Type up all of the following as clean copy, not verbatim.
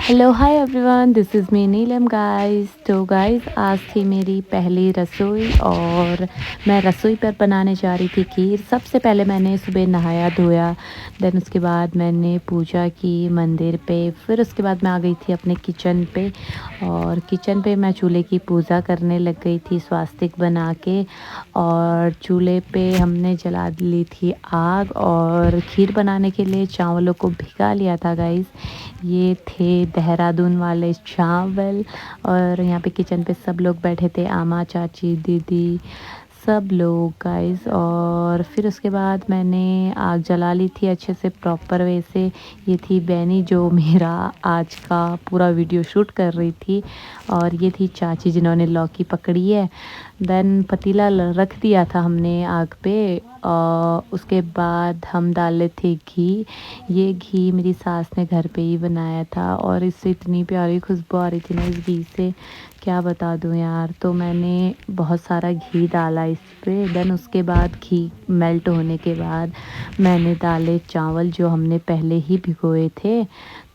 Hello hi everyone, this is me Neelam guys. तो guys, आज थी मेरी पहली रसोई और मैं रसोई पर बनाने जा रही थी खीर। सबसे पहले मैंने सुबह नहाया धोया, देन उसके बाद मैंने पूजा की मंदिर पे। फिर उसके बाद मैं आ गई थी अपने किचन पे और किचन पे मैं चूल्हे की पूजा करने लग गई थी स्वास्तिक बना के। और चूल्हे पे हमने जला ली थी आग और खीर बनाने के लिए चावलों को भिगा लिया था गाइस। ये थे देहरादून वाले चावल। और यहाँ पे किचन पे सब लोग बैठे थे, आमा, चाची, दीदी, सब लोग गाइस। और फिर उसके बाद मैंने आग जला ली थी अच्छे से प्रॉपर वे से। ये थी बैनी जो मेरा आज का पूरा वीडियो शूट कर रही थी, और ये थी चाची जिन्होंने लौकी पकड़ी है। देन पतीला रख दिया था हमने आग पे। उसके बाद हम डाले थे घी। ये घी मेरी सास ने घर पे ही बनाया था और इससे इतनी प्यारी खुशबू आ रही थी ना इस घी से, क्या बता दूं यार। तो मैंने बहुत सारा घी डाला इस पे। देन उसके बाद घी मेल्ट होने के बाद मैंने डाले चावल जो हमने पहले ही भिगोए थे।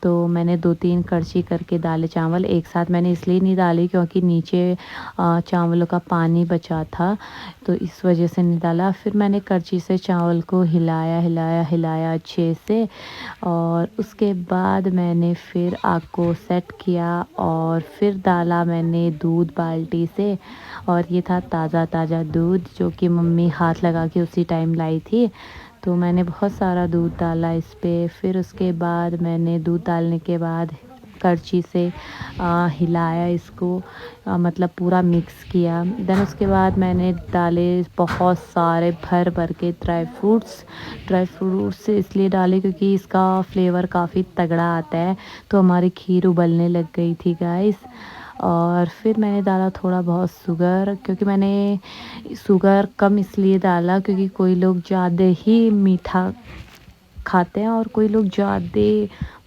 तो मैंने 2-3 कड़छी करके डाले चावल एक साथ। मैंने इसलिए नहीं डाली क्योंकि नीचे चावलों का पानी बचा था, तो इस वजह से नहीं डाला। फिर मैंने कड़छी से चावल को हिलाया हिलाया हिलाया अच्छे से। और उसके बाद मैंने फिर आग को सेट किया और फिर डाला मैंने दूध बाल्टी से। और ये था ताज़ा ताज़ा दूध जो कि मम्मी हाथ लगा के उसी टाइम लाई थी। तो मैंने बहुत सारा दूध डाला इस पे। फिर उसके बाद मैंने दूध डालने के बाद करछी से हिलाया इसको, मतलब पूरा मिक्स किया। देन उसके बाद मैंने डाले बहुत सारे भर भर के ड्राई फ्रूट्स इसलिए डाले क्योंकि इसका फ्लेवर काफ़ी तगड़ा आता है। तो हमारी खीर उबलने लग गई थी गाइस। और फिर मैंने डाला थोड़ा बहुत शुगर, क्योंकि मैंने शुगर कम इसलिए डाला क्योंकि कोई लोग ज़्यादा ही मीठा खाते हैं और कोई लोग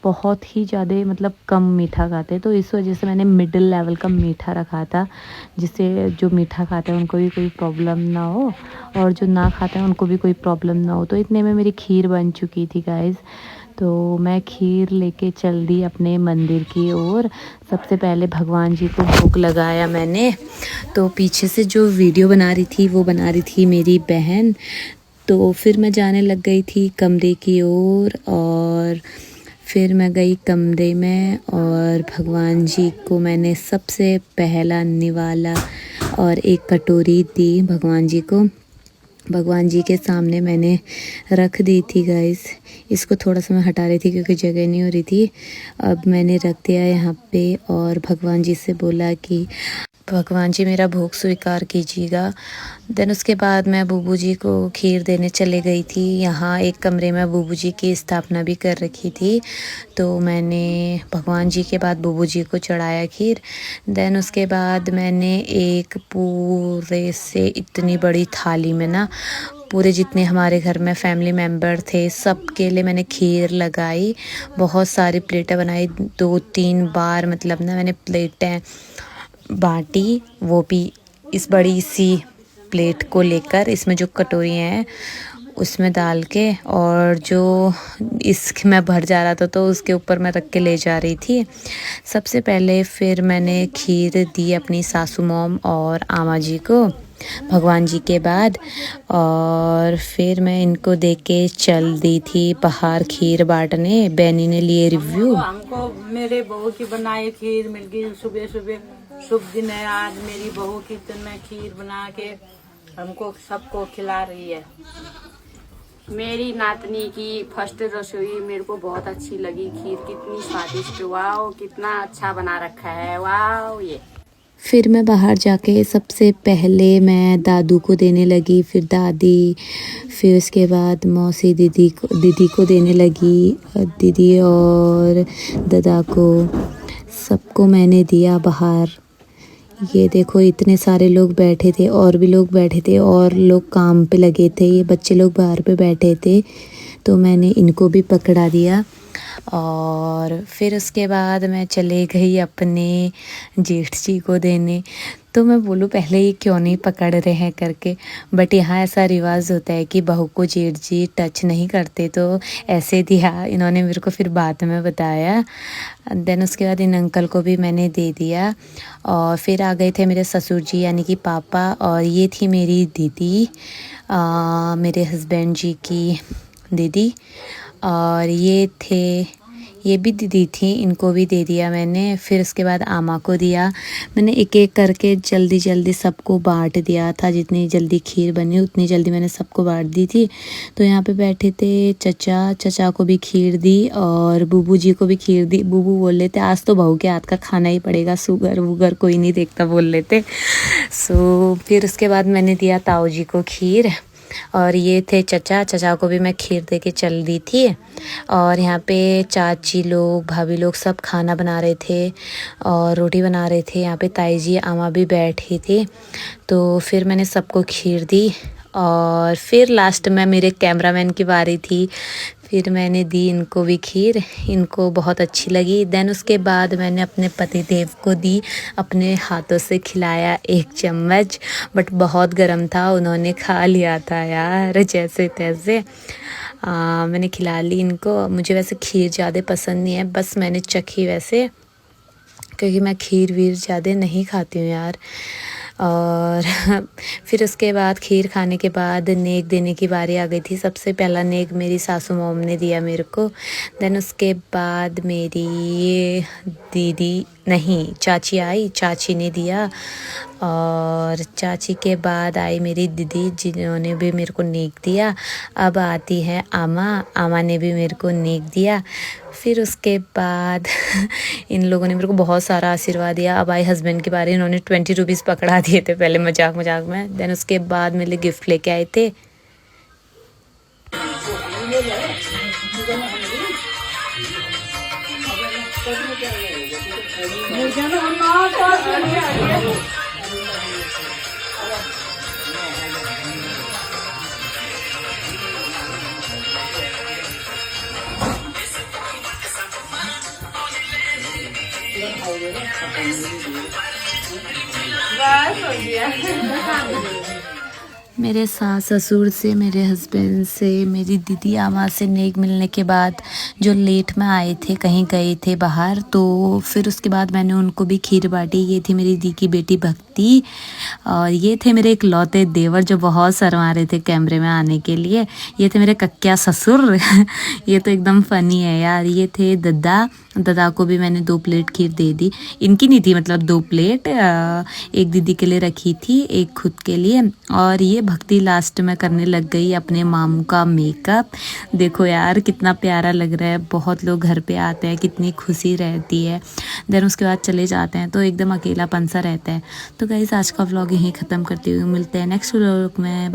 बहुत ही ज़्यादा मतलब कम मीठा खाते हैं। तो इस वजह से मैंने मिडिल लेवल का मीठा रखा था, जिससे जो मीठा खाते हैं उनको भी कोई प्रॉब्लम ना हो और जो ना खाते हैं उनको भी कोई प्रॉब्लम ना हो। तो इतने में मेरी खीर बन चुकी थी गाइस। तो मैं खीर लेके चल दी अपने मंदिर की ओर। सबसे पहले भगवान जी को भोग लगाया मैंने। तो पीछे से जो वीडियो बना रही थी वो बना रही थी मेरी बहन। तो फिर मैं जाने लग गई थी कमरे की ओर। और फिर मैं गई कमरे में और भगवान जी को मैंने सबसे पहला निवाला और एक कटोरी दी भगवान जी को। भगवान जी के सामने मैंने रख दी थी गाइस। इसको थोड़ा सा मैं हटा रही थी क्योंकि जगह नहीं हो रही थी। अब मैंने रख दिया यहाँ पे और भगवान जी से बोला कि भगवान जी मेरा भोग स्वीकार कीजिएगा। देन उसके बाद मैं बूबू जी को खीर देने चले गई थी। यहाँ एक कमरे में बूबू जी की स्थापना भी कर रखी थी। तो मैंने भगवान जी के बाद बूबू जी को चढ़ाया खीर। देन उसके बाद मैंने एक पूरे से इतनी बड़ी थाली में ना, पूरे जितने हमारे घर में फैमिली मेम्बर थे सबके लिए मैंने खीर लगाई। बहुत सारी प्लेटें बनाई, 2-3 बार मतलब ना मैंने प्लेटें बाटी, वो भी इस बड़ी सी प्लेट को लेकर, इसमें जो कटोरियाँ हैं उसमें डाल के, और जो इसमें भर जा रहा था तो उसके ऊपर मैं रख के ले जा रही थी सबसे पहले। फिर मैंने खीर दी अपनी सासू मॉम और आमा जी को भगवान जी के बाद। और फिर मैं इनको दे के चल दी थी बाहर खीर बांटने। बैनी ने लिए रिव्यू। हमको मेरे बहू की बनाई खीर मिल गई सुबह सुबह। शुभ दिन है आज, मेरी बहू किचन में खीर बना के हमको सबको खिला रही है। मेरी नातनी की फर्स्ट रसोई मेरे को बहुत अच्छी लगी। खीर कितनी स्वादिष्ट, वाओ कितना अच्छा बना रखा है, वाओ। ये फिर मैं बाहर जाके सबसे पहले मैं दादू को देने लगी, फिर दादी, फिर उसके बाद मौसी दीदी को देने लगी, दीदी और दादा को, सबको मैंने दिया बाहर। ये देखो इतने सारे लोग बैठे थे और भी लोग बैठे थे और लोग काम पे लगे थे। ये बच्चे लोग बाहर पे बैठे थे। तो मैंने इनको भी पकड़ा दिया। और फिर उसके बाद मैं चले गई अपने जेठ जी को देने। तो मैं बोलूँ पहले ये क्यों नहीं पकड़ रहे हैं करके, बट यहाँ ऐसा रिवाज होता है कि बहू को जेठ जी टच नहीं करते, तो ऐसे दिया इन्होंने मेरे को फिर बाद में बताया। देन उसके बाद इन अंकल को भी मैंने दे दिया। और फिर आ गए थे मेरे ससुर जी यानी कि पापा, और ये थी मेरी दीदी, मेरे हस्बैंड जी की दीदी। और ये भी दीदी थी, इनको भी दे दिया मैंने। फिर उसके बाद आमा को दिया। मैंने एक एक करके जल्दी जल्दी सबको बांट दिया था। जितनी जल्दी खीर बनी उतनी जल्दी मैंने सबको बांट दी थी। तो यहाँ पे बैठे थे चचा को भी खीर दी और बूबू जी को भी खीर दी। बूबू बोल लेते आज तो बहू के हाथ का खाना ही पड़ेगा, शुगर वुगर कोई नहीं देखता बोल लेते। सो फिर उसके बाद मैंने दिया ताऊ जी को खीर। और ये थे चचा को भी मैं खीर दे के चल दी थी। और यहाँ पे चाची लोग भाभी लोग सब खाना बना रहे थे और रोटी बना रहे थे। यहाँ पे ताई जी आमा भी बैठी थी। तो फिर मैंने सबको खीर दी। और फिर लास्ट में मेरे कैमरामैन की बारी थी, फिर मैंने दी इनको भी खीर। इनको बहुत अच्छी लगी। देन उसके बाद मैंने अपने पति देव को दी, अपने हाथों से खिलाया 1 चम्मच, बट बहुत गर्म था, उन्होंने खा लिया था यार जैसे तैसे। मैंने खिला ली इनको। मुझे वैसे खीर ज़्यादा पसंद नहीं है, बस मैंने चखी वैसे, क्योंकि मैं खीर वीर ज़्यादा नहीं खाती हूँ यार। और फिर उसके बाद खीर खाने के बाद नेक देने की बारी आ गई थी। सबसे पहला नेक मेरी सासू मॉम ने दिया मेरे को। देन उसके बाद मेरी दीदी नहीं चाची आई, चाची ने दिया। और चाची के बाद आई मेरी दीदी, जिन्होंने भी मेरे को नेक दिया। अब आती है आमा ने भी मेरे को नेक दिया। फिर उसके बाद इन लोगों ने मेरे को बहुत सारा आशीर्वाद दिया। अब आई हस्बैंड के बारे, इन्होंने 20 रुपीज़ पकड़ा दिए थे पहले मजाक में। देन उसके बाद मेरे लिए गिफ्ट लेके आए थे। मेरे सास ससुर से, मेरे हस्बैंड से, मेरी दीदी आमा से नेक मिलने के बाद जो लेट में आए थे, कहीं गए थे बाहर, तो फिर उसके बाद मैंने उनको भी खीर बांटी। ये थी मेरी दी की बेटी भक्ति। और ये थे मेरे इकलौते देवर जो बहुत शर्मा रहे थे कैमरे में आने के लिए। ये थे मेरे कक्या ससुर ये तो एकदम फ़नी है यार। ये थे दादा को भी मैंने 2 प्लेट खीर दे दी। इनकी नहीं थी, मतलब 2 प्लेट, एक दीदी के लिए रखी थी, एक खुद के लिए। और ये भक्ति लास्ट में करने लग गई अपने मामू का मेकअप। देखो यार कितना प्यारा लग रहा है। बहुत लोग घर पे आते हैं, कितनी खुशी रहती है। देन उसके बाद चले जाते हैं तो एकदम अकेलापन सा रहता है। तो गाइस आज का व्लॉग यहीं ख़त्म करती हूँ। मिलते हैं नेक्स्ट व्लॉग में।